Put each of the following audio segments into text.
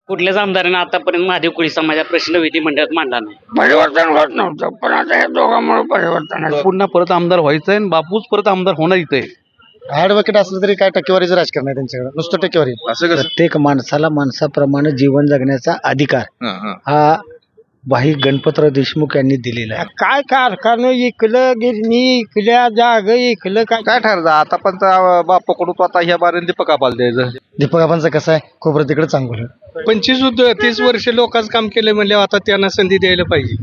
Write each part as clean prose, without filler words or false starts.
कुठल्याच आमदाराने आतापर्यंत महादेव कोळी समाजाचा प्रश्न विधिमंडळात मांडला नाही. परिवर्तन होत नव्हतं, पण आता या दोघांमुळे परिवर्तन आहे. पुन्हा परत आमदार व्हायचंय आणि बापूच परत आमदार होणार इथे. ऍडव्होकेट असलं तरी काय टक्केवारीचं राजकारण आहे त्यांच्याकडे, नुसतं टक्केवारी. असं कसं? प्रत्येक माणसाला माणसाप्रमाणे जीवन जगण्याचा अधिकार हा भाई गणपतराव देशमुख यांनी दिलेला आहे. काय कारखानं इकलं, गिरणी इकल्या, जाग इकलं, काय ठरलं आता पण बापाकडून तो आता ह्या बारीने दीपक आपाला द्यायचं. दीपक आबांचं कसं आहे, खोबरं तिकडे चांगलं. 25-30 वर्ष लोकांचं काम केलं म्हणजे आता त्यांना संधी द्यायला पाहिजे.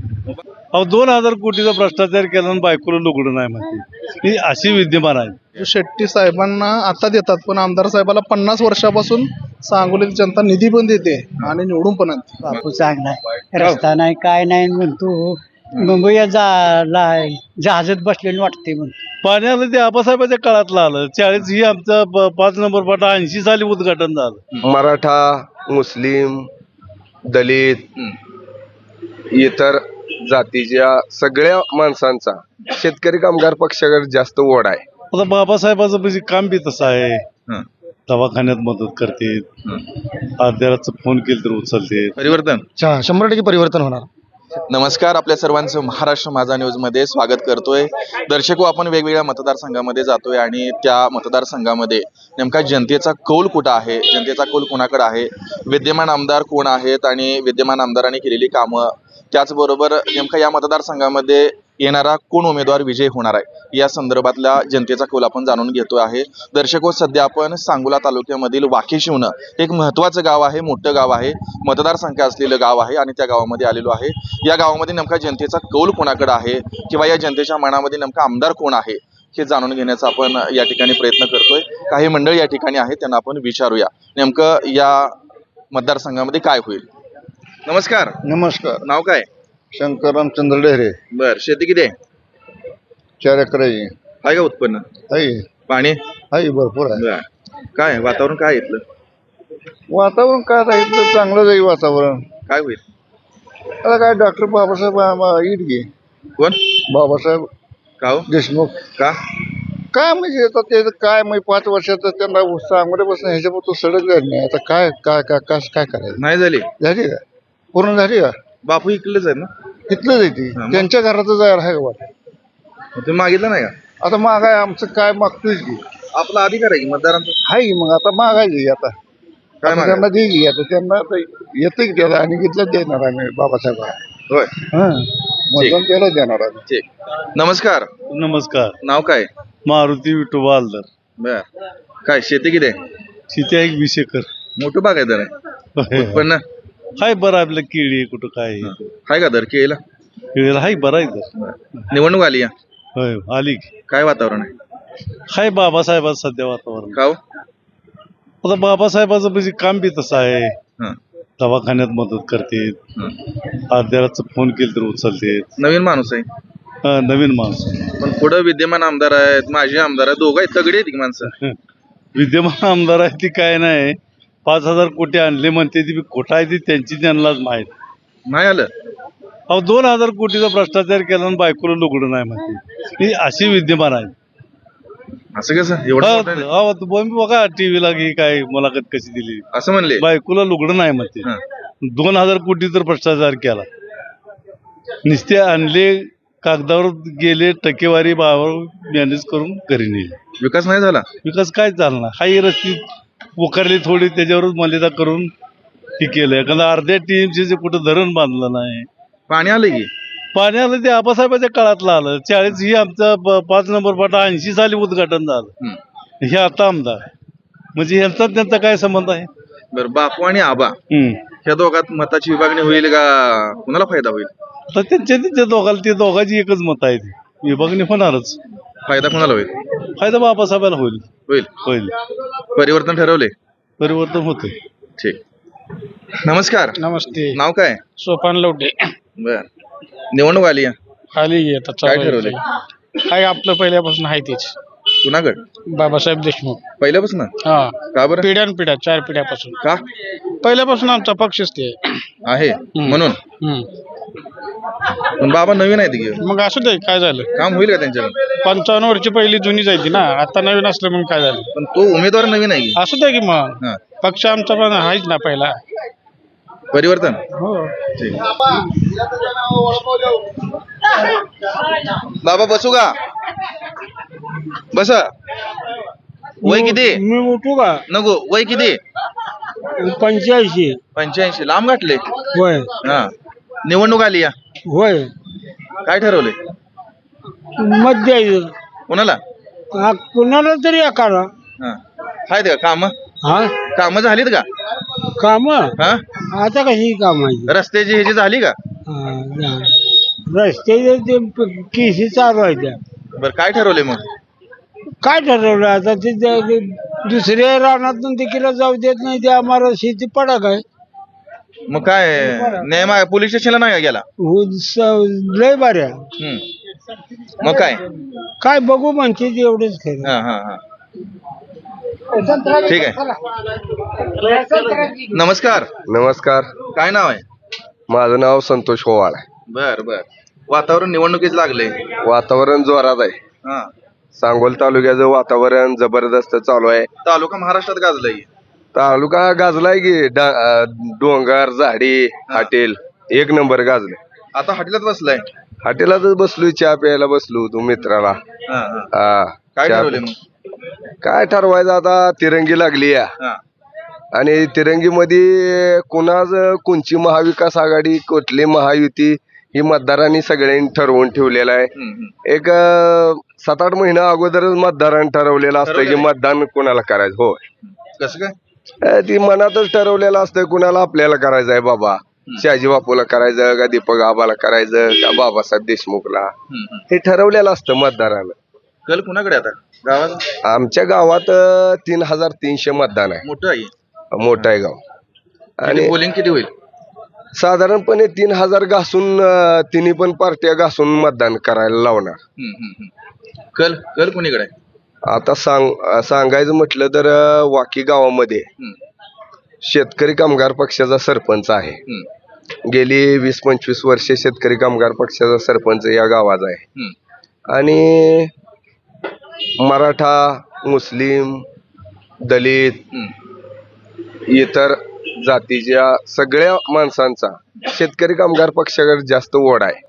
2000 कोटीचा भ्रष्टाचार केला आणि बायकोला लुगडं नाही म्हणते, ही अशी विद्यमान आहे. शेट्टी साहेबांना आता देतात, पण आमदार साहेबाला 50 वर्षापासून सांगोलीची जनता निधी पण देते आणि निवडून पण आणते. बापू चांगला आहे, रस्ता नाही काय नाही म्हणतो, मुंबई जहाजात बसलेलं वाटते म्हणतो. पाण्याला ते आबासाहेबाच्या काळातलं आलं. 40 ही आमचा 5 नंबर पाटा 80 साली उद्घाटन झालं. मराठा, मुस्लिम, दलित, इतर जातीच्या सगळ्या माणसांचा शेतकरी कामगार पक्षाकडे जास्त ओढ आहे. आता बाबासाहेबाचं म्हणजे काम बी तसं आहे. दवाखान्यात मदत करते, अर्ध्याचं फोन केलं तर उचलते. परिवर्तन 100% परिवर्तन होणार. नमस्कार, आपल्या सर्वांचं महाराष्ट्र माझा न्यूज मध्ये स्वागत करतोय. दर्शको, आपण वेगवेगळ्या मतदारसंघामध्ये जातोय आणि त्या मतदारसंघामध्ये नेमका जनतेचा कौल कुठं आहे, जनतेचा कौल कुणाकडे आहे, विद्यमान आमदार कोण आहेत आणि विद्यमान आमदारांनी केलेली कामं, त्याचबरोबर नेमका या मतदारसंघामध्ये येणारा कोण उमेदवार विजय होणार आहे या संदर्भातल्या जनतेचा कौल आपण जाणून घेतो आहे. दर्शको, सध्या आपण सांगोला तालुक्यामधील वाकेशिवणं एक महत्त्वाचं गाव आहे, मोठं गाव आहे, मतदारसंख्या असलेलं गाव आहे आणि त्या गावामध्ये आलेलो आहे. या गावामध्ये नेमका जनतेचा कौल कोणाकडे आहे किंवा या जनतेच्या मनामध्ये नेमका आमदार कोण आहे हे जाणून घेण्याचा आपण या ठिकाणी प्रयत्न करतोय. काही मंडळी या ठिकाणी आहेत, त्यांना आपण विचारूया नेमकं या मतदारसंघामध्ये काय होईल. नमस्कार. नमस्कार. नाव काय? शंकर रामचंद्र डेहरे. बर, शेती किती आहे? 4 एकर आहे. आहे का उत्पन्न? आहे पाणी? आहे, भरपूर आहे. बर. काय वातावरण काय इथलं? वातावरण काय राहील, चांगलं जाईल वातावरण. काय होईल? आता काय डॉक्टर बाबासाहेब इडगे, कोण? बाबासाहेब का हो? देशमुख. का? काय म्हणजे आता ते काय म्हणजे 5 वर्षात त्यांना सांगोल्यापासून ह्याच्यापासून सडक झाली नाही. आता काय काय काय काय काय करायचं? नाही झाली? झाली का? पूर्ण झाली का? बापू इकडलेच आहे ना? इथलंच आहे ती, मग? त्यांच्या घरातच आहे का वाट. तुम्ही मागितलं नाही का? आता मागाय आमचं काय मागतोय की, आपला अधिकार आहे की मतदारांचा? हाय मग आता मागायची आता काय आता त्यांना देईल आता, त्यांना आता येतं की त्याला आणि घेतलं देणार आम्ही बाबासाहेबांना. होय, मतदान त्याला देणार आम्ही. ठीक. नमस्कार. नमस्कार. नाव काय? मारुती विठोबा आलदार. बर. काय शेती किती आहे? शेती आहे 20 एकर. मोठं बागायदार आहे. उत्पन्न हाय बरं, आपलं केळी कुठं काय आहे का दर केळीला? केळीला हाय बरं आहे तर. निवडणूक आली या, होय आली की. काय वातावरण आहे? हाय बाबासाहेबाचं सध्या वातावरण. का हो? आता बाबासाहेबाचं म्हणजे काम बी तसं आहे. हं. दवाखान्यात मदत करते, अर्ध्याचं फोन केलं तर उचलते. नवीन माणूस आहे, नवीन माणूस. पण पुढं विद्यमान आमदार आहेत, माजी आमदार आहेत, दोघं आहेत, तगडी आहेत की माणसं. विद्यमान आमदार आहे ती काय नाही, 5000 कोटी आणले म्हणते ती खोटा आहे, ती त्यांची त्यांनाच माहीत. नाही आलं? 2000 कोटीचा भ्रष्टाचार केला आणि बायकोला लुगडं नाही म्हणते, ही अशी विद्यमान आहे. असं कसं एवढं मोठं आहे? बघा टीव्हीला की काय मुलाखत कशी दिली, असं म्हणले? बायकोला लुगडं नाही म्हणते. 2000 कोटी तर भ्रष्टाचार केला, नुसते आणले कागदावर गेले, टक्केवारी भावावर मॅनेज करून घरी नेले. विकास नाही झाला? विकास काय चालणार, हाही रस्ती उकारली थोडी, त्याच्यावरच मर्यादा करून हे केलं. एखादा अर्ध्या टीएमसीचे कुठं धरण बांधलं नाही. पाणी आलं की? पाण्याला ते आबासाहेबाच्या काळातलं आलं. 40 ही आमचा 5 नंबर पाटा 80 साली उद्घाटन झालं. हे आता आमदार म्हणजे यांचा त्यांचा काय संबंध आहे? बरं, बापू आणि आबा ह्या दोघात मताची विभागणी होईल का, कुणाला फायदा होईल? तर त्यांच्या दोघांना, ते दोघांची एकच मत आहे, विभागणी होणारच. फायदा कोणाला होईल? फायदा बाबासाहेबाला होईल. होईल. परिवर्तन ठरवले? परिवर्तन होते. ठीक. नमस्कार. नमस्ते. नाव काय? सोपान लवटे. बर. निवडणूक आली या, खाली आता काय ठरवले? काय आपलं पहिल्यापासून आहे तेच, कुणाकड? बाबासाहेब देशमुख. पहिल्यापासून? हा, का बरं? पिढ्यानपिढ्या 4 पिढ्यापासून. का? पहिल्यापासून आमचा पक्षच ते आहे म्हणून. हम्म. पण बाबा नवीन आहेत की, मग असू दे, काय झालं, काम होईल का त्यांच्याकडे? 55 वर्षी पहिली जुनी जायची ना, आता नवीन असलं मग काय झालं. पण तो उमेदवार नवीन आहे की. असू दे की मग, हा. पक्ष आमचा पण आहेच ना पहिला. परिवर्तन हो. ठीक. बाबा बसू का? बसा. वय किती? मी उठू का? नको. वय किती? 85. 85. लांब गाठले. होय हा. निवडणूक आली या. होय. काय ठरवले? मत द्यायचं कोणाला? कुणाला तरी एकाला. हा. आहेत का काम? हा काम झालीत का? काम हा. आता कशी कामाची रस्त्याची ह्याची झाली का? रस्ते केसी चालू आहे त्या. बर काय ठरवले मग? काय ठरवलं आता ते दुसऱ्या रानातून तिकीला जाऊ देत नाही ते आम्हाला शेती पडक आहे. मग काय न्याय पोलीस स्टेशनला नाही गेला? लय बऱ्या मग काय? काय बघू म्हणते ते एवढंच खरं. हा हा हा. ठीक आहे. नमस्कार. नमस्कार. काय नाव आहे? माझं नाव संतोष होवाळ आहे. बर बर. वातावरण निवडणुकीच लागले. वातावरण जोरात आहे. हा. सांगोल तालुक्याचं वातावरण जबरदस्त चालू आहे. तालुका महाराष्ट्रात गाजलाय. तालुका गाजलाय की डोंगर झाडी हॉटेल एक नंबर गाजले. आता हॉटेलात बसलाय. हॉटेलातच बसलोय, चहा प्यायला बसलो तू मित्राला. हा, हा. हा. काय चहा ठरवले मग? काय ठरवायचं आता? तिरंगी लागली या हा. आणि तिरंगीमध्ये कोणची महाविकास आघाडी कुठली महायुती ही मतदारांनी सगळ्यांनी ठरवून ठेवलेलं आहे. एक 7-8 महिना अगोदरच मतदारांनी ठरवलेलं असतं की मतदान कोणाला करायचं. हो. कसं काय? ती मनातच ठरवलेलं असतं कुणाला आपल्याला करायचं आहे. बाबा शहाजी बापूला करायचं का दीपक आबाला करायचं का बाबासाहेब देशमुखला, हे ठरवलेलं असतं मतदारानं. कल कुणाकडे आता गावात? आमच्या गावात 3300 मतदान आहे. मोठं आहे. मोठं आहे गाव. आणि पोलिंग किती होईल? साधारणपणे 3000 घासून तिन्ही पण पार्ट्या घासून मतदान करायला लावणार. कल कल कुणीकडे? आता सांगायचं म्हटलं तर वाकी गावामध्ये शेतकरी कामगार पक्षाचा सरपंच आहे. गेली 20-25 वर्षे शेतकरी कामगार पक्षाचा सरपंच या गावाचा आहे. आणि मराठा, मुस्लिम, दलित, इतर जातीच्या सगळ्या माणसांचा शेतकरी कामगार पक्षाकडे जास्त ओढ आहे.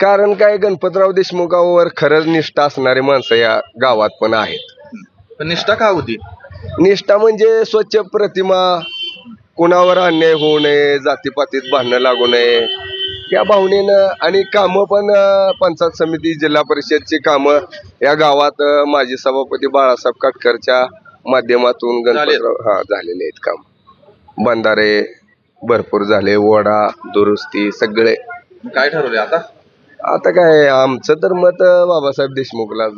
कारण काय, गणपतराव देशमुखावर खरंच निष्ठा असणारी माणसं या गावात पण आहेत. पण निष्ठा का होती? निष्ठा म्हणजे स्वच्छ प्रतिमा, कुणावर अन्याय होऊ नये, जातीपातीत भांडणं लागू नये या भावनेनं. आणि कामं पण पंचायत समिती जिल्हा परिषदची कामं या गावात माजी सभापती बाळासाहेब काटकरच्या माध्यमातून गणपतराव झालेले आहेत. काम बंधारे भरपूर झाले, वडा दुरुस्ती सगळे. काय ठरवले आता? आता काय आमचं तर मत बाबासाहेब देशमुखला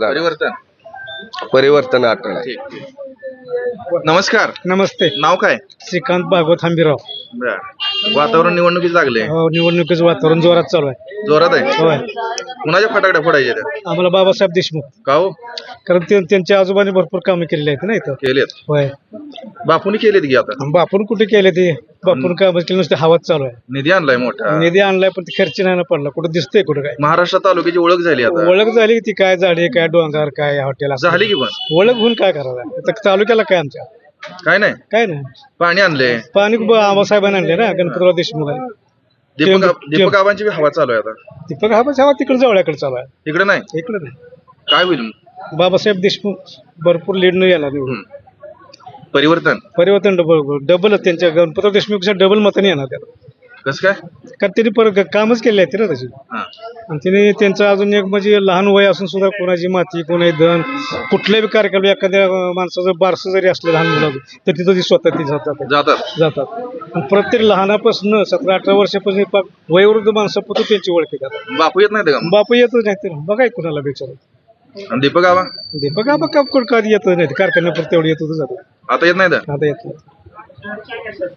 परिवर्तन अटळ आहे. नमस्कार. नमस्ते. नाव काय? श्रीकांत भागवत हंबीराव. वातावरण निवडणुकीच लागले. निवडणुकीचं वातावरण जोरात चालू आहे. जोरात आहे. होय. कुणाच्या फटाकड्या फोडायच्या त्या? आम्हाला बाबासाहेब देशमुख. का हो? कारण त्यांच्या आजोबाने भरपूर कामे केलेली आहेत ना इथं. केलेत. होय. बापूनी केलेत की आता? बापून कुठे केले ते? बापून काम केलं नुसते हवाच चालू आहे. निधी आणलाय मोठा. निधी आणलाय पण ते खर्च नाही ना पडला. कुठं दिसतंय कुठं काय? महाराष्ट्र तालुक्याची ओळख झाली आता. ओळख झाली ती काय झाडी काय डोंगर काय हॉटेल झाली की पण ओळख होऊन काय करायला तालुक्याला काय आमच्या काय नाही. काय नाही. पाणी आणले. पाणी आबासाहेबांनी आणले ना, गणपतराव देशमुख. दीपक आबांची बी हवा चालू आहे आता. दीपक हवा तिकडे जवळकडे चालू आहे. इकडे नाही. इकडे नाही. काय होईल? बाबासाहेब देशमुख भरपूर लीड न येणार निवडून. परिवर्तन डबल त्यांच्या गणपतराव देशमुखच्या डबल मताने येणार त्याला. कसं काय? कारण त्यांनी परत कामच केले आहेत ना तशी. आणि तिने त्यांचं अजून एक म्हणजे लहान वय असून सुद्धा कोणाची माती कोणाची धन कुठल्याही कार्यक्रम एखाद्या माणसाचं बारसं जरी असलं लहान मुलाचं तर तिथं ती स्वतः ती जातात. आणि प्रत्येक लहानापासून 17-18 वर्षापासून वयोवृद्ध माणसापासून त्यांची ओळख येतात. बापू येत नाही का? बापू येतच नाही तर बघाय कुणाला विचार. दीपक आबा कधी येतच नाही, कारखान्यापुरतं तेवढं येत होतं. आता येत नाही तर? आता येत नाही.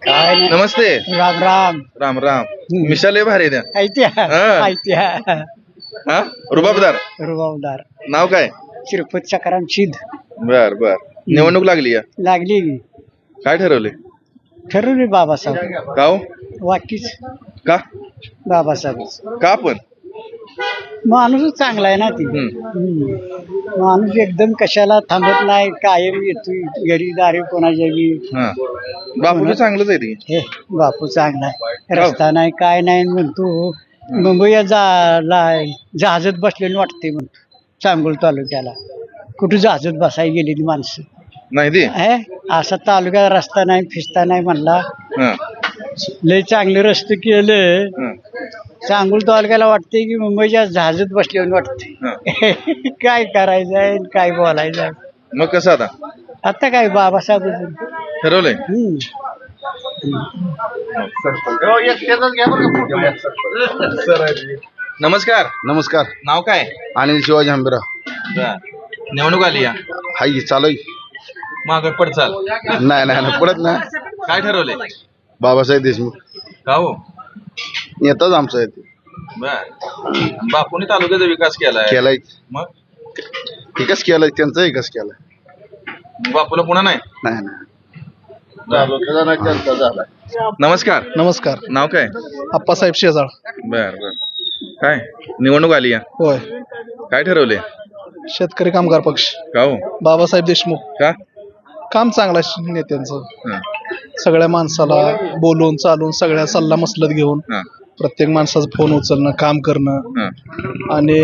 काय नाही. नमस्ते. राम राम. राम राम. मिशाले भारी द्या. ऐतिहा रुबाबदार. नाव काय? शिरपत सकाराम शिद. बर बर. निवडणूक लागली या. लागली. काय ठरवले बाबासाहेब. का हो? वाकीच का? बाबासाहेब. का पण? माणूसच चांगला आहे ना ती माणूस एकदम कशाला थांबत नाही, कायम येतोय घरी दारी कोणाच्या बी. हा बापू बी चांगलंच आहे ती. हे बापू चांगला आहे, रस्ता नाही काय नाही म्हणतो. मुंबई जहाजात बसलेलं वाटते म्हणतो. सांगोल तालुक्याला कुठं जहाजात बसायला गेलेली माणसं. नाही ती. असा तालुक्यात रस्ता नाही फिस्ता नाही म्हणला. हा लय चांगले रस्ते केले. हा, सांगोल तालुक्याला वाटते की मुंबईच्या जहाजात बसल्यावर वाटते. हा. काय करायचं आहे काय बोलायचं आहे. मग कसं आता आता काय बाबासाहेब ठरवलंय? नमस्कार. नमस्कार. नाव काय? आणि शिवाजी हंबिरा निवडणूक आली या हाय चालू माग पडचाल नाही नाही नाही, पडत ना. काय ठरवलंय? बाबासाहेब देशमुख का हो? येताच आमचं आहे ते. बर बापूने तालुक्याचा विकास केलाय. केलाय मग विकास केलाय, त्यांचा विकास केलाय. बापूला पुन्हा नाही. नाही नाही तालुक्याचा नाही त्यांचा झाला. नमस्कार. नमस्कार. नाव काय? आप्पासाहेब शेजाळ. बर बर काय निवडणूक आली या होय. काय ठरवले? शेतकरी कामगार पक्ष. का हो? बाबासाहेब देशमुख. का? काम चांगलं आहे नेत्यांचं. हा, सगळ्या माणसाला बोलून चालून सगळ्या सल्ला मसलत घेऊन हा, प्रत्येक माणसाचा फोन उचलणं काम करणं हा. आणि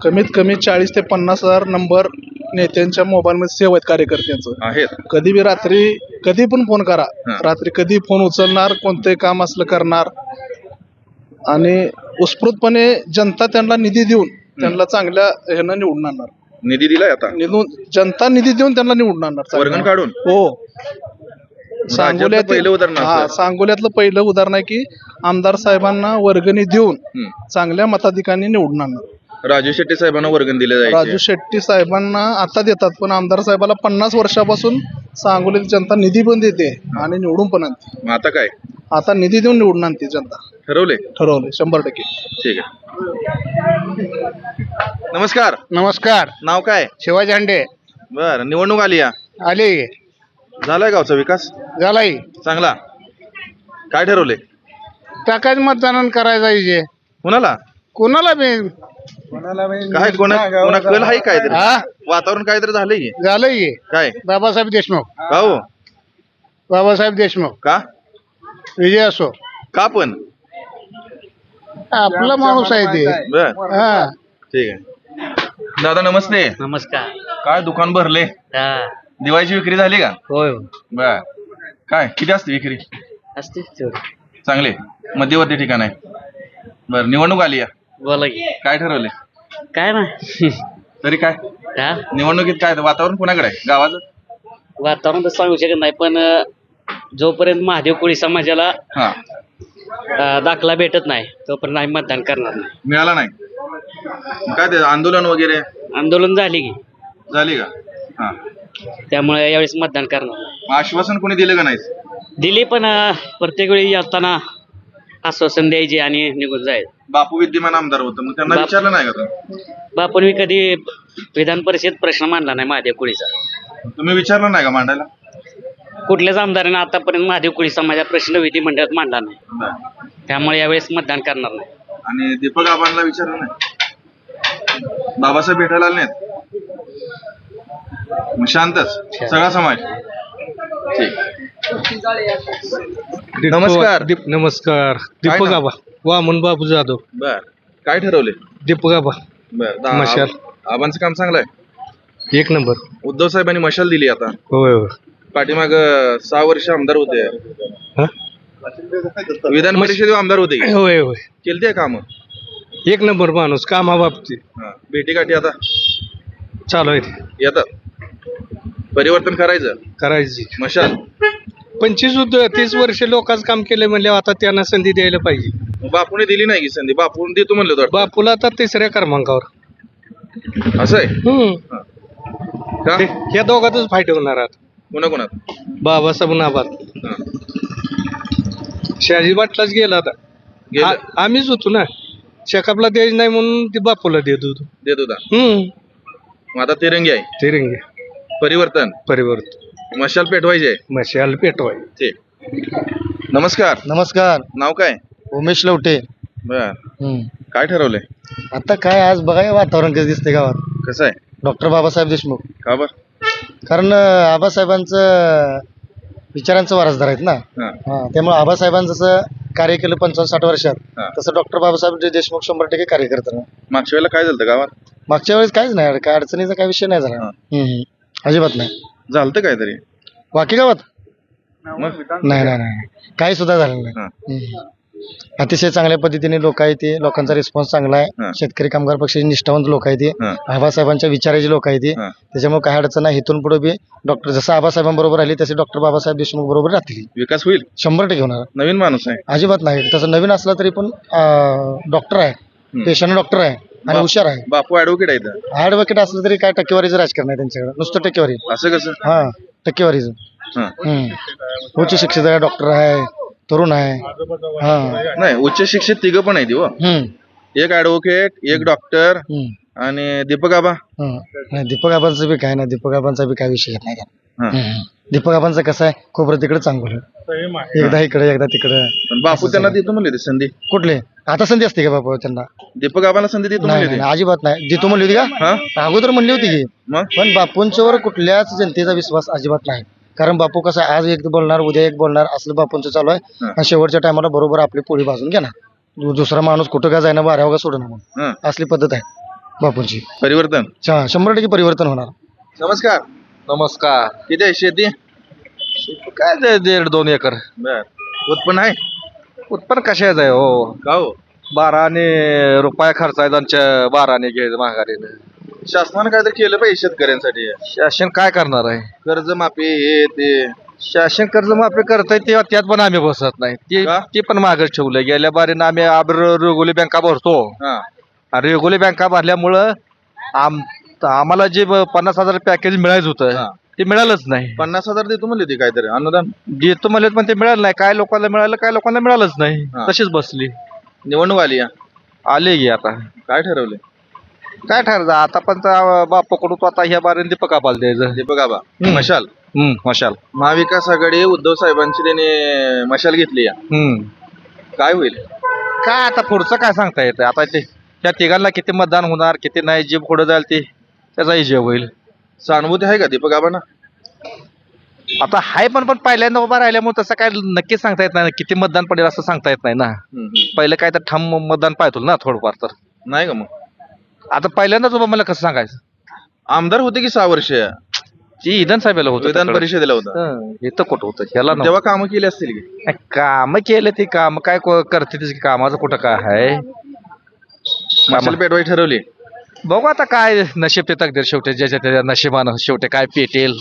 कमीत कमी 40 ते 50,000 नंबर नेत्यांच्या मोबाईलमध्ये सेव्ह आहेत कार्यकर्त्यांचं. आहेत. कधी बी रात्री कधी पण फोन करा. हा. रात्री कधी फोन उचलणार, कोणते काम असलं करणार आणि उत्स्फूर्तपणे जनता त्यांना निधी देऊन त्यांना चांगल्या ह्यानं निवडून आणणार. निधी दिलाय आता जनता निधी देऊन त्यांना निवडून आणणार चांगल्या. वर्गण काढून. हो. पहिलं उदाहरण असं. सांगोल्यातलं पहिलं उदाहरण आहे की आमदार साहेबांना वर्गणी देऊन चांगल्या मताधिकांनी निवडून आणणार. राजू शेट्टी साहेबांना वर्गण दिले जायचे. राजू शेट्टी साहेबांना आता देतात, पण आमदार साहेबाला 50 वर्षापासून सांगोलीत जनता निधी पण देते आणि निवडून पण आणते. मग आता काय? आता निधी देऊन निवडून आणते जनता. ठरवले? ठरवले 100%. ठीक आहे. नमस्कार. नमस्कार. नाव काय? शिवाजी हंडे. बर निवडणूक आली या आले झालाय गावचा विकास झालाय. चांगला. काय ठरवले? टाकायचं मतदान करायचं इथे कुणाला? कोणाला बी काय कोणा कल आहे काहीतरी? वातावरण काहीतरी झालंय की? झालंय. काय? बाबासाहेब देशमुख. का हो? बाबासाहेब देशमुख का? विजय असो. का पण? आपला माणूस आहे ते. बर हा ठीक आहे. दादा नमस्ते. नमस्कार. काय दुकान भरले? हा. दिवाळीची विक्री झाली का? होय बर काय किती असते विक्री? असते चांगले मध्यवर्ती ठिकाण आहे. बर निवडणूक आली या बोला की. काय ठरवले? काय ना तरी काय निवडणुकीत काय वातावरण कोणाकडे आहे गावाचं? वातावरण तर सांगू शकत नाही, पण जोपर्यंत महादेव कोळी समाजाला हा दाखला भेटत नाही तोपर्यंत आम्ही मतदान करणार नाही. मिळाला नाही. काय ते आंदोलन वगैरे आंदोलन झाली की झाली का? हा त्यामुळे यावेळेस मतदान करणार नाही. आश्वासन कोणी दिलं का नाही? दिली, पण प्रत्येक वेळी येताना आश्वासन द्यायचे आणि निघून जायचं. बापू विद्यमान आमदार होतं, मग त्यांना विचारलं नाही का तुम्ही? बापून कधी विधान परिषद प्रश्न मांडला नाही महादेव कोळीचा. तुम्ही विचारलं नाही का मांडायला? कुठल्याच आमदाराने आतापर्यंत महादेव कोळी समाजा प्रश्न विधिमंडळात मांडला नाही. बरं. त्यामुळे यावेळेस मतदान करणार नाही. आणि दीपक आबांना विचारलं नाही? बाबासाहेब भेटायला आले नाहीत? मग शांतच सगळा समाज. ठीक. नमस्कार. नमस्कार. काय दीपक नाव? आबा वामन बाबू जाधव. बर काय ठरवले? दीपक आबा बर मशाल. आबांचं काम चांगलं आहे. 1 नंबर. उद्धव साहेबांनी मशाल दिली आता. होय होय. पाठीमाग 6 वर्ष आमदार होते. हा? विधान परिषदेवर आमदार होते. होय होय. केलते काम? 1 नंबर माणूस कामाबाबतीत. भेटी गाठी आता चालू आहे येतात. परिवर्तन करायचं करायची. मशाल 25-30 वर्ष लोकांचं काम केलं म्हणले, आता त्यांना संधी द्यायला पाहिजे. बापूने दिली नाही की संधी? बापून देतो म्हणलं होतं. बापूला आता 3ऱ्या क्रमांकावर. असं आहे का? या दोघातच फाईट होणार आता. कोणाकोणात? बाबासाहेब नाबाद. शहाजी बाटलाच गेला आता. गेलं? आम्हीच होतो ना, शेकापला द्यायचं नाही म्हणून ते बापूला देत होतो. देत होता. हम्म. मग आता तिरंगी आहे. तिरंगी परिवर्तन मशाल पेटवायचे. मशाल पेटवाय. ठीक. नमस्कार. नमस्कार. नाव काय? उमेश लवटे. बर काय ठरवलंय? आता काय आज बघा वातावरण कसं दिसतंय गावात. कसं आहे डॉक्टर बाबासाहेब देशमुख. का बर कारण आबासाहेबांचं विचारांचं वारसदार आहेत ना. हा, त्यामुळे आबासाहेबांचं जसं कार्य केलं 55-60 वर्षात, हा. तसं डॉक्टर बाबासाहेब देशमुख 100% कार्य करतात. मागच्या वेळेला काय झालं गावात मागच्या वेळेस काहीच नाही, काय अडचणीचा काय विषय नाही झाला. अजिबात नाही. झालं काहीतरी वाकी गावात मग नाही नाही नाही काही सुद्धा झालं नाही. अतिशय चांगल्या पद्धतीने लोक आहेत ते, लोकांचा रिस्पॉन्स चांगला आहे. शेतकरी कामगार पक्षाचे निष्ठावंत लोक आहेत ते, आबासाहेबांच्या विचाराचे लोक आहेत ते, त्याच्यामुळे काही अडचण नाही. इथून पुढे बी डॉक्टर जसं आबासाहेबांबरोबर राहिले तसे डॉक्टर बाबासाहेब देशमुख बरोबर राहतील. विकास होईल 100% होणार. नवीन माणूस आहे अजिबात नाही. तसं नवीन असला तरी पण डॉक्टर आहे, पेशंट डॉक्टर आहे आणि हुशार आहे. बापू ऍडव्होकेट आहे इथं. ॲडव्होकेट असलं तरी काय टक्केवारीचं राजकारण आहे त्यांच्याकडे, नुसतं टक्केवारी. असं कसं हा, टक्केवारीचं. उच्च शिक्षित आहे, डॉक्टर आहे, तरुण आहे. हा. नाही उच्च शिक्षित तिघं पण आहे हो. एक ऍडव्होकेट, एक डॉक्टर आणि दीपक आबा. नाही दीपक आबांचं बी काय नाही, दीपक आबांचा बी काय विषय येत नाही. दीपक आबांचं कसं आहे, खोबरं तिकडे चांगलं, एकदा इकडे एकदा तिकडे. पण बापू त्यांना देतो म्हणले होते संधी. कुठले आता संधी असते का बापू त्यांना? दीपक आबाला संधी देतो नाही म्हणले नाही, अजिबात नाही. देतो म्हणली होती का? अगोदर म्हणली होती की, मग पण बापूंच्यावर कुठल्याच जनतेचा विश्वास अजिबात नाही. कारण बापू कसं आहे, आज एक बोलणार उद्या एक बोलणार असलं बापूंचं चालू आहे. आणि शेवटच्या टायमाला बरोबर आपली पोळी भाजून घेणार. दुसरा माणूस कुठं का जायना, बाऱ्या का सोडणार म्हणून. असली पद्धत आहे बापूंची. परिवर्तन 100% परिवर्तन होणार. नमस्कार. नमस्कार. किती आहे शेती? काय 1.5-2 एकर बर उत्पन्न आहे उत्पन्न कशाच आहे हो. का हो 12 रुपये खर्च आहे त्यांच्या 12 घ्यायचं महागारीनं. शासनानं काहीतरी केलं पाहिजे शेतकऱ्यांसाठी. शासन काय करणार आहे? कर्जमाफी हे ते. शासन कर्जमाफी करताय तेव्हा त्यात पण आम्ही बसत नाही. ते पण मागच ठेवलं. गेल्या बारीनं आम्ही रेग्युलर बँका भरतो. आणि रेग्युलर बँका भरल्यामुळं आम्हाला जे 50,000 पॅकेज मिळायचं होतं ते मिळालंच नाही. 50,000 देतो म्हणले होते काहीतरी अनुदान. देतो म्हणले पण ते मिळालं नाही. काय लोकांना मिळालं, काय लोकांना मिळालंच नाही. तशीच बसली. निवडणूक आली आले गे आता काय ठरवले? काय ठरलं आता पण बापाकडून तो आता ह्या बारीने दीपक आबाला द्यायचं. दीपक आबा मशाल. मशाल. महाविकास आघाडी उद्धव साहेबांची त्याने मशाल घेतली. काय होईल? काय आता पुढचं काय सांगता येतं. आता ते त्या तिघांना किती मतदान होणार, किती नाही, जे पुढे जाईल ते त्याचा विजय होईल. सहानुभूती आहे का दीपक आबांना? आता हाय पण पहिल्यांदा उभा राहिल्यामुळे तसं काय नक्कीच सांगता येत नाही. किती मतदान पडेल असं सांगता येत नाही ना. पहिलं काय तर ठाम मतदान पाहतो ना थोडंफार. तर नाही का मग आता पहिल्यांदाच उभा मला कसं सांगायचं. आमदार होते की 6 वर्ष ती विधानसभेला होतं, विधान परिषदेला होतं. इथं कुठं होतं ह्याला तेव्हा कामं केली असतील की? काम केलं ते काम काय करते त्याची कामाचं कुठं काय आहे. मशाल पेटवाई ठरवली. बघू आता काय नशीब ते तकदीर शेवटी ज्याच्या त्याच्या नशिबानं शेवटी काय पेटेल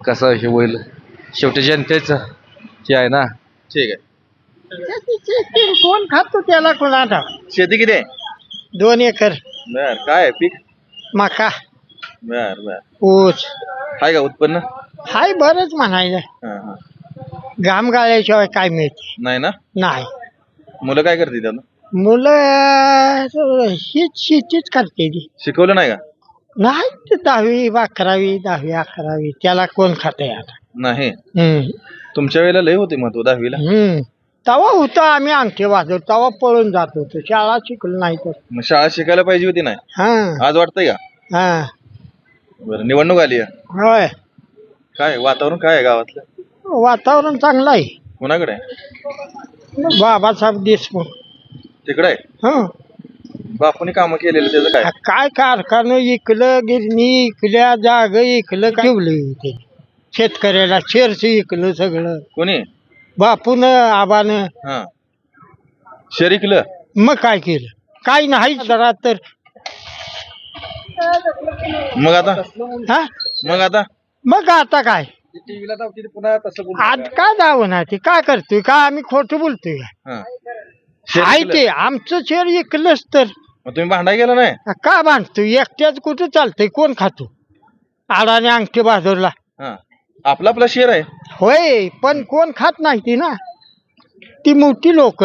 कसं हे होईल शेवटी जनतेच हे आहे ना. ठीक आहे. कोण खातो त्याला कोणाला? शेती किती आहे? 2 एकर. बर काय आहे पीक? मका, बर बर ऊस आहे का उत्पन्न? हाय बरंच म्हणायचं. घाम गाळल्याशिवाय काय मिळते नाही ना. नाही. मुलं काय करते त्याला? मुलं हीच शेतीच करते ती. शिकवलं नाही का? नाही ते 10वी 11वी 10वी 11वी त्याला कोण खाते आता. नाही. तुमच्या वेळेला लय होते मग 10वीला. तवा होता आम्ही अंगठे वाजवतो तवा पळून जात होतो. शाळा शिकलो नाही तर. मग शाळा शिकायला पाहिजे होती नाही. आज वाटतंय का? बरं निवडणूक आली आहे. होय. काय वातावरण काय आहे गावातलं? वातावरण चांगलं आहे. कोणाकडे आहे? बाबासाहेब देशमुख तिकडे आहे. बापूने कामं केलेलं त्याचं काय? काय कारखानं इकलं, गिरणी इकल्या, जाग इकलं, ठेवलं ते शेतकऱ्याला शेअर्स इकलं सगळं. कोणी? बापून आबानं. शरीकलं. मग काय केलं? काय नाही जरा तर. मग आता मग आता काय आज काय दाव ना ते काय करतोय का आम्ही खोटं बोलतोय का? आहे ते आमचं शेअर इकलंच तर. मग तुम्ही भांडा गेला नाही का बांधतोय? एकट्याच कुठं चालतंय? कोण खातो? आडाने अंगठी बाजूला आपला आपला शेअर आहे. होय पण कोण खात नाही ती ना. ती मोठी लोक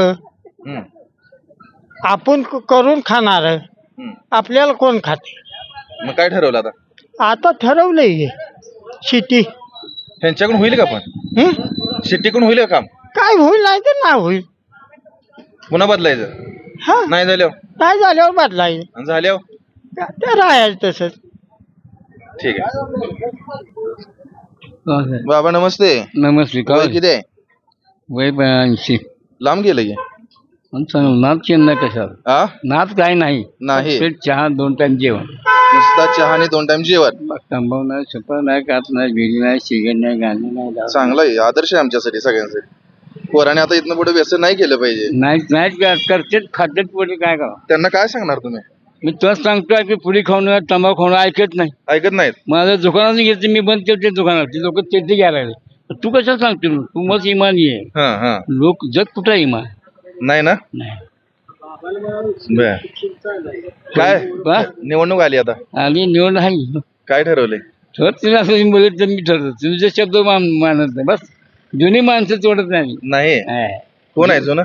आपण करून खाणार. आपल्याला कोण खाते? मग काय ठरवलं आता? आता ठरवलंय शेती. ह्यांच्याकडून होईल का? पण शेतीकडून होईल का काम? काय होईल नाही तर ना होईल. पुन्हा बदलायचं. हा नाही झाल्यावर काय झाल्यावर बदलायचं आणि झाल्यावर ते राहायचं तसंच. ठीक आहे. बाबा नमस्ते. नमस्ते वय किती आहे? वय 82. लांब गेलं की नाच चेन्नई कशाला आ नाच काय नाही नाही. फक्त चहा 2 टाइम जेवण. नुसता चहा आणि 2 टाइम जेवण. तंबाखू नाही सुपर नाही काच नाही बिडी नाही सिगरेट नाही गाणी नाही दारू चांगलं आहे, आदर्श आहे आमच्यासाठी सगळ्यांसाठी. पोराने आता इथनं पुढे व्यसन नाही केलं पाहिजे. नाही नाही करतेच खातेच पुढे काय करा. त्यांना काय सांगणार तुम्ही? मी तुला सांगतोय की पुडी खाऊन तंबाखू खाऊन ऐकत नाही. ऐकत नाहीत. माझं दुकानात घेते मी बंद केलं ते दुकानात ते लोक ते घ्यायला लागले. तू कशाला सांगतो तू मग इमानी आहे. हा हा लोक जग कुठं आहे इमान नाही ना. नाही. बर काय वा? निवडणूक आली आता, आणि निवड आहे काय ठरवले? तर तिला असं बोलत तर मी ठरवतो तुमचे शब्द मानत नाही. बस जुनी माणसं तोडत नाही. नाही. कोण आहे जुनं?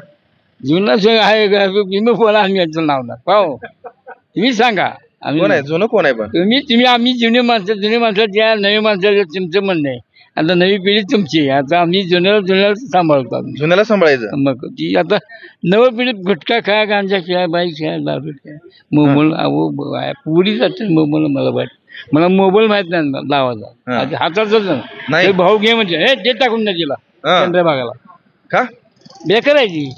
जुना आहे तुम्ही बोला आम्ही यांचं नाव ना पाहू तुम्ही सांगा आम्ही कोण आहे जुनं? कोण आहे पण? तुम्ही आम्ही जुनी माणसं ज्या नवी माणसं तुमचं म्हणणं आहे. आता नवी पिढी तुमची आहे. आता आम्ही जुन्याला सांभाळतो आम्ही. जुन्याला सांभाळायचं. मग ती आता नव पिढी गुटखा खा गांजा खेळा बाईक खेळा दारू खेळा मोबाईल पुढी जाते मोबाईल. मला वाटत मला मोबाईल माहित नाही लावायचा हाताचाच नाही. ते भाऊ घे म्हणजे हे ते टाकून द्या तिला हा. चंद्रभागाला का बेकार आहे ती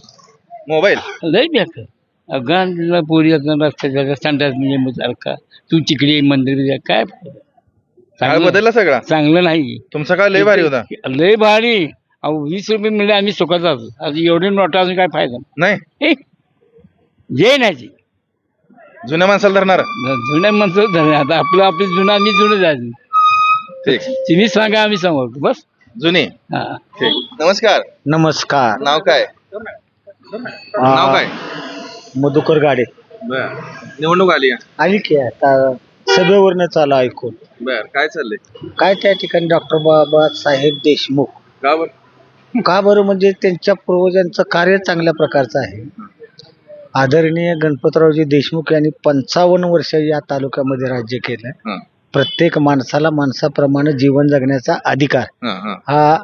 मोबाईल? लय बेकार. गांधीला पोरी रस्त्याच्या संडास म्हणजे सारखा तू तिकडे मंदिर काय काळ चांगलं बदलला सगळा. चांगलं नाही. तुमचा काळ लय भारी होता. लय भारी. अहो 20 रुपये मिळले आम्ही सुखात जातो. आता एवढे नोटा अजून काय फायदा नाही. हे जे नाही जुन्या माणसाला धरणार. जुन्या माणसं झाले. आता आपली जुनं आम्ही जुनं जायचं. ठीक. तुम्ही सांगा आम्ही सांगतो बस. जुनी. हा ठीक. नमस्कार. नमस्कार. नाव काय? नाव काय? मधुकर गाडे. बर निवडणूक आली आहे. आली की आता सभेवरनं चालू ऐकून. बर काय चाललंय? काय त्या ठिकाणी डॉक्टर बाबासाहेब देशमुख का बरं? का बरं म्हणजे त्यांच्या पूर्वजांचं कार्य चांगल्या प्रकारचं आहे. आदरणीय गणपतरावजी देशमुख यांनी 55 वर्ष या तालुक्यामध्ये राज्य केलं. हं. प्रत्येक माणसाला माणसाप्रमाणे जीवन जगण्याचा अधिकार हं, हं, हा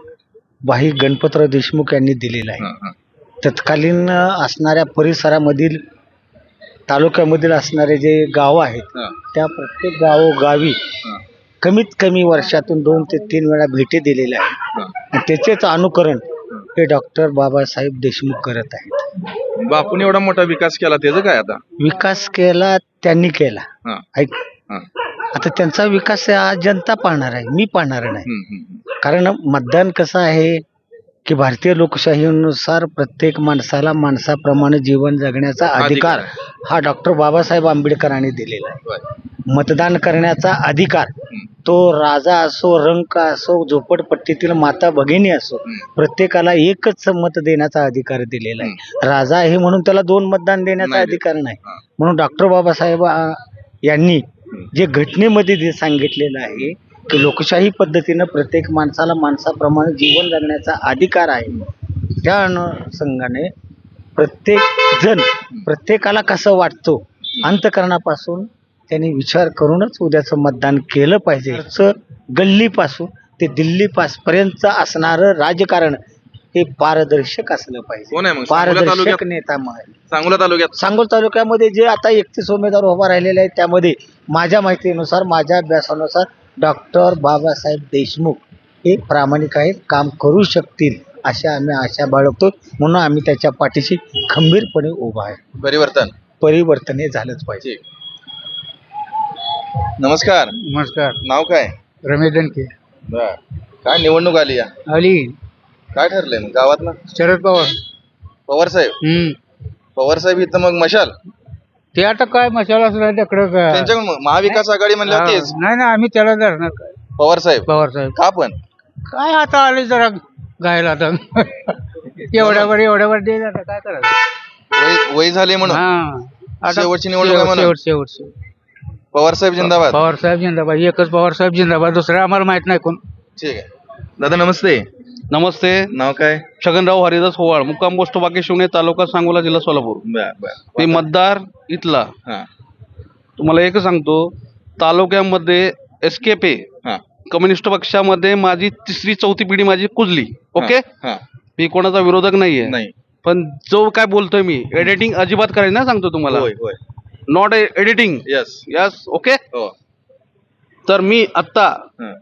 भाई गणपतराव देशमुख यांनी दिलेला आहे. हं, हं. तत्कालीन असणाऱ्या परिसरामधील तालुक्यामधील असणारे जे गावं आहेत हं. त्या प्रत्येक गावोगावी हं. कमीत कमी वर्षातून 2 ते 3 वेळा भेटी दिलेल्या आहेत. हं. आणि त्याचेच अनुकरण हे डॉक्टर बाबासाहेब देशमुख करत आहेत. बापून एवढा मोठा विकास केला त्याचं काय आता? विकास केला त्यांनी केला. हं. ऐक हं. आता त्यांचा विकास हा जनता पाहणार आहे, मी पाहणार नाही. हं, हं. कारण मतदान कसं आहे की भारतीय लोकशाहीनुसार प्रत्येक माणसाला माणसाप्रमाणे जीवन जगण्याचा अधिकार हा डॉक्टर बाबासाहेब आंबेडकरांनी दिलेला आहे. बर. मतदान करण्याचा अधिकार तो राजा असो, रंक असो, झोपडपट्टीतील माता भगिनी असो, प्रत्येकाला एकच मत देण्याचा अधिकार दिलेला आहे. राजा आहे म्हणून त्याला 2 मतदान देण्याचा नाही अधिकार नाही. म्हणून डॉक्टर बाबासाहेब यांनी जे घटनेमध्ये सांगितलेलं आहे की लोकशाही पद्धतीनं प्रत्येक माणसाला माणसाप्रमाणे जीवन जगण्याचा अधिकार आहे. त्या अनुषंगाने प्रत्येक जण प्रत्येकाला कसं वाटतो अंतकरणापासून त्यांनी विचार करूनच उद्याचं मतदान केलं पाहिजे. गल्लीपासून ते दिल्लीपर्यंत असणारं राजकारण हे पारदर्शक असलं पाहिजे. कोण आहे मग सांगोला पारदर्शक तालुक्यात? नेता सांगोला तालुक्यात सांगोल तालुक्यामध्ये जे आता 31 उमेदवार उभा राहिलेले आहेत त्यामध्ये माझ्या माहितीनुसार माझ्या अभ्यासानुसार डॉक्टर बाबासाहेब देशमुख हे प्रामाणिक आहेत, काम करू शकतील अशा आम्ही आशा बाळगतो. म्हणून आम्ही त्याच्या पाठीशी खंबीरपणे उभा आहे. परिवर्तन हे झालंच पाहिजे. नमस्कार. नमस्कार. नाव काय? रमेश दणके. बर काय निवडणूक आली आहे? आली. काय ठरलंय मग गावातलं? शरद पवार. पवार साहेब. पवार साहेब इथं मग मशाल ते आता काय मशाला असला तिकडं त्यांच्याकडून मग महाविकास आघाडी म्हणल्यावर तेच नाही ना आम्ही त्याला धरणार काय. पवार साहेब. पवार साहेब का पण? काय आता आले जरा गायला आता एवढ्यावर दे आता काय करायचं. वय झाले म्हणून हा शेवटची निवडणूक आहे म्हणून. शेवट पवार साहेब जिंदाबाद. पवार साहेब जिंदाबाद. एकच पवार साहेब जिंदाबाद. दुसरं आम्हाला माहित नाही कोण. ठीक आहे. दादा नमस्ते. नमस्ते. नाव काय? छगनराव हरिदास होवाळ, मुक्काम पोस्ट बाकी शिवणे, तालुका सांगोला, जिल्हा सोलापूर. बर बर. मी मतदार इथला. हा तुम्हाला एक सांगतो, तालुक्यामध्ये एसकेपे हा कम्युनिस्ट पक्षामध्ये माझी 3री 4थी पिढी माझी कुजली. ओके. हा मी कोणाचा विरोधक नाहीये. नाही. पण जो काय बोलतोय मी एडिटिंग अजिबात करायचं ना सांगतो तुम्हाला. होय होय not editing. Yes yes okay. हो तर मी आत्ता हं,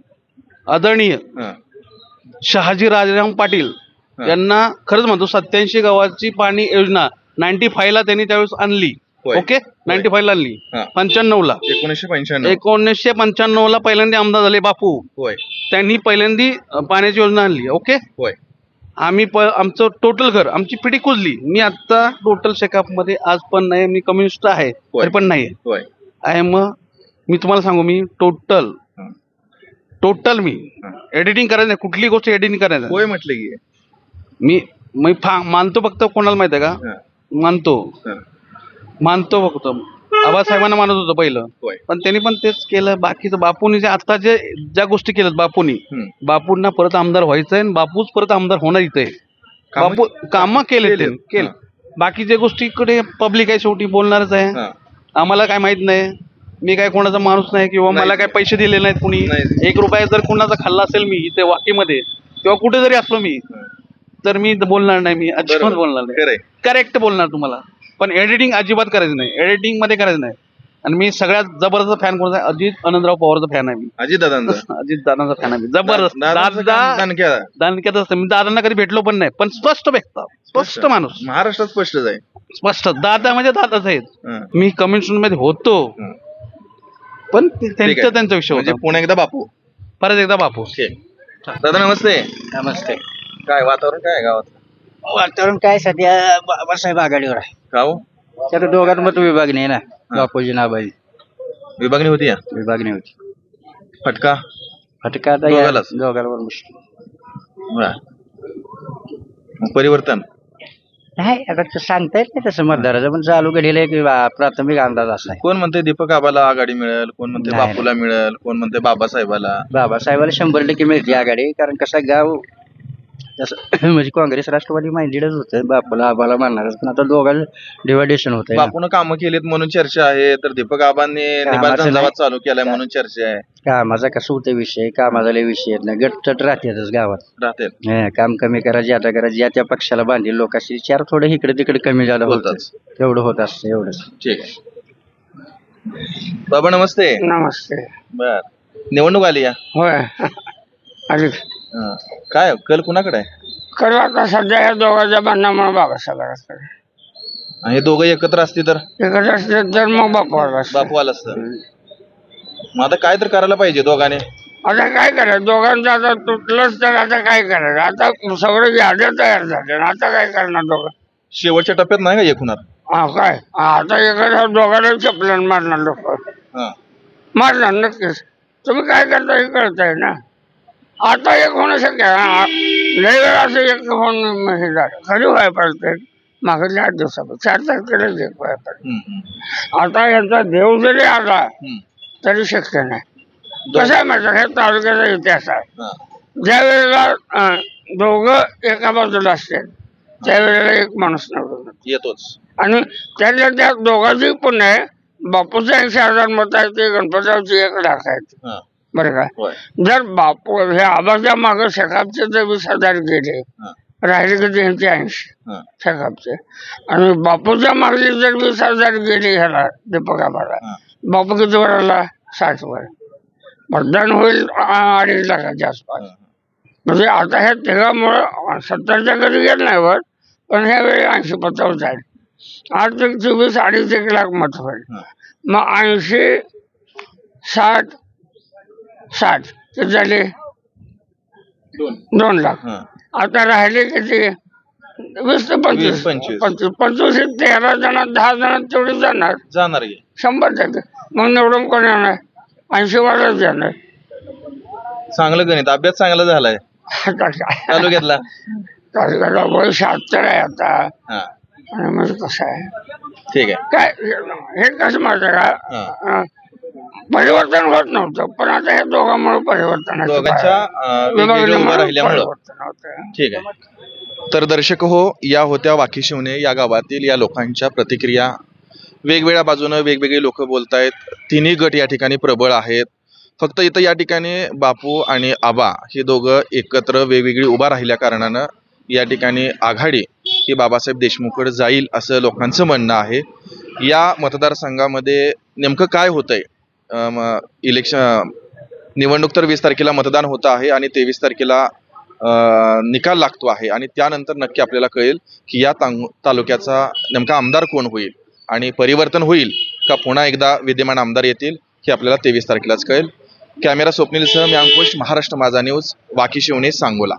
आदरणीय हं, शहाजी राजाराम पाटील हं. यांना खरंच म्हणतो 87 गावाची पाणी योजना 95 ला त्यांनी त्यावेळेस आणली. होय. ओके 95 ला आणली. हं. 95 ला 1995 1995 ला पहिल्यांदा आमदार झाले बापू. होय त्यांनी पहिल्यांदा पाण्याची योजना आणली. ओके. होय आम्ही आमचं टोटल घर आमची पिढी कुजली. मी आता टोटल शेकअप मध्ये आज पण नाही. मी कम्युनिस्ट आहे होय. तरी पण नाही. होय आय एम मी तुम्हाला सांगू मी हं. टोटल मी एडिटिंग करायचं नाही. कुठली गोष्ट एडिटिंग करायचं होय म्हटलं की मी मी मानतो फक्त कोणाला माहिती आहे का. हं, हं. मानतो फक्त आबासाहेबांना मानत होतं पहिलं. होय पण त्यांनी पण तेच केलं. बाकीचं बापूंनी जे आता ज्या गोष्टी केल्यात बापूंनी हं. बापूंना परत आमदार व्हायचंय आणि बापूच परत आमदार होणार इथे. कामं- बापू कामं केले केलेत. त्यांनी केले. बाकीच्या गोष्टीकडे पब्लिक आहे शेवटी बोलणारच आहे. हं. आम्हाला काय माहित नाही. मी काय कोणाचा माणूस नाही किंवा नाही. मला काय पैसे दिले नाहीत कुणी. नाही. 1 रुपया जर कोणाचा खाल्ला असेल मी इथे वाकीमध्ये किंवा कुठे जरी असलो मी तर मी बोलणार नाही. मी अजिबात बरोबर. बोलणार नाही. खरंय. करेक्ट बोलणार तुम्हाला. पण एडिटिंग अजिबात करायचं नाही. एडिटिंग मध्ये करायचं नाही. आणि मी सगळ्यात जबरदस्त फॅन कोणाचा आहे अजित आनंदराव पवारचा फॅन आहे मी. अजित दादांचा अजित दादांचा फॅन आहे मी. जबरदस्त दानक्या दानक्यात असतं. मी दादांना कधी भेटलो पण नाही. पण स्पष्ट व्यक्त स्पष्ट माणूस महाराष्ट्रात स्पष्टच आहे. स्पष्ट दादा म्हणजे दादाच आहेत. हं. मी कम्युनिस्ट मध्ये होतो हं. पण ठीक आहे. त्यांचा विषय म्हणजे होता. पुन्हा एकदा बापू. परत एकदा बापू. ठीक. दादा नमस्ते. नमस्ते. काय वातावरण काय आहे गावात? वातावरण काय सध्या बाबासाहेब आघाडीवर आहे. का हो? त्यात दोघांत मत विभागणी आहे ना. बापूजी नाबाजी विभागणी होती या विभागणी होती. फटका फटका आता दोघालाच? दोघांवर मुश्किल बरं. मग परिवर्तन नाही. आता ते सांगता येत नाही तसं मतदाराचं. पण चालू घडीला एक प्राथमिक अंदाज असा आहे. कोण म्हणते दीपक आबाला आघाडी मिळेल, कोण म्हणते नाही, बापूला मिळेल, कोण म्हणते बाबासाहेबाला. बाबासाहेबाला 100% मिळते आघाडी. कारण कसं गाव तसं म्हणजे काँग्रेस राष्ट्रवादी माइंडेडच होतं. बापूला आबाला मानणारच. पण आता दोघांना डिवायडेशन होत आहे. बापून कामं केलीत म्हणून चर्चा आहे, तर दीपक आबांनी निबार कामाचं धंदा नाही. चालू केलाय म्हणून चर्चा आहे. कामाचा कसं होतं विषय. कामाचा लय विषय येत नाही. गटतट राहतातच गावात. राहते काम कमी करा ज्यादा करा. ज्या त्या पक्षाला बांधील लोकांशी चार थोडं इकडे तिकडे कमी झालं बोलतात. होतं. एवढं होत असतं एवढंच. ठीक आहे. बाबा नमस्ते. नमस्ते. बर निवडणूक आली या होय आणि हं. काय कल कुणाकडे आहे? खरं आता सध्या या दोघांच्या भांडणामुळे बाबासाहेब आणि हे दोघं एकत्र असते तर एकत्र असले तर मग बापू बापू आला असतं. मग आता काय तर करायला पाहिजे दोघांनी. आता काय करायचं. दोघांचं आता तुटलंच तर आता काय करायचं. आता सगळं याद्या तयार झाल्या. आता काय करणार दोघं. शेवटच्या टप्प्यात नाही का एक होणार? हा काय आता एखाद्या दोघांना चपलन मारणार लोक. हं. मारणार नक्कीच. तुम्ही काय करता हे कळताय ना. आता एक होणं शक्य आहे. लय वेळा असं एक होऊन हे झालं. खरी व्हायला पाहिजे मागच्या 8 दिवसापासून 4 तारखेलाच एक व्हायला पाहिजे. हं, हं. आता यांचा देव जरी आला हं. तरी शक्य नाही. कसं आहे माहिती हे तालुक्याचा इतिहास आहे. हं. ज्या वेळेला दोघं एका बाजूला असतील त्यावेळेला एक माणूस निवडून येतो. येतोच. आणि त्यातल्या त्या दोघांची पुण्य आहे. बापूचं 80,000 मत आहे ते गणपतरावची 1 लाख आहेत. हं. बरं का. होय. जर बापू हे आबाच्या मागं शेकापचे जर 20,000 गेले हं. राहिले किती यांचे 80 हं. शेकापचे. आणि बापूच्या मागली जर 20,000 गेले ह्याला दीपक आबाला हं. बापू किती वर आला 60 वर. मतदान होईल 2.5 लाखाच्या आसपास. हं. म्हणजे आता ह्या तिघामुळं 70च्या कधी गेलं नाही वर. पण ह्यावेळी 80-85 जाईल. 8 ते 24 2.5 लाख मत होईल. हं. मग 80 60 किती झाले 2 लाख. हं. आता राहिले किती 20 ते 25 25 13 जणात 10 जणात तेवढे जाणार की 100%. मग निवडून कोण येणार 80 वारच येणार. चांगलं गणित अभ्यास चांगला झालाय. आता काय तालुक्यातला तालुक्याला वय 76 आहे आता. हा आणि म्हणजे कसं आहे ठीक आहे. काय हे कसं माहिती का परिवर्तन होत नव्हतं. पण आता हे दोघांमुळे परिवर्तन दोघांच्या वेगवेगळ्या उभा राहिल्यामुळं होतं. ठीक आहे. तर दर्शक हो, या होत्या वाकी शिवणे या गावातील या लोकांच्या प्रतिक्रिया. वेगवेगळ्या बाजूनं वेगवेगळे लोक बोलतायत. तिन्ही गट या ठिकाणी प्रबळ आहेत. फक्त इथं या ठिकाणी बापू आणि आबा हे दोघं एकत्र वेगवेगळी उभा राहिल्या कारणानं या ठिकाणी आघाडी ही बाबासाहेब देशमुखकडे जाईल असं लोकांचं म्हणणं आहे. या मतदारसंघामध्ये नेमकं काय होतंय? इलेक्शन निवडणूक तर 20 तारखेला मतदान होतं आहे आणि 23 तारखेला निकाल लागतो आहे आणि त्यानंतर नक्की आपल्याला कळेल की या तालुक्याचा नेमका आमदार कोण होईल आणि परिवर्तन होईल का पुन्हा एकदा विद्यमान आमदार येतील हे आपल्याला 23 तारखेलाच कळेल. कॅमेरा स्वप्नीलसह मी अंकुश, महाराष्ट्र माझा न्यूज, वाकी शिवणे, सांगोला.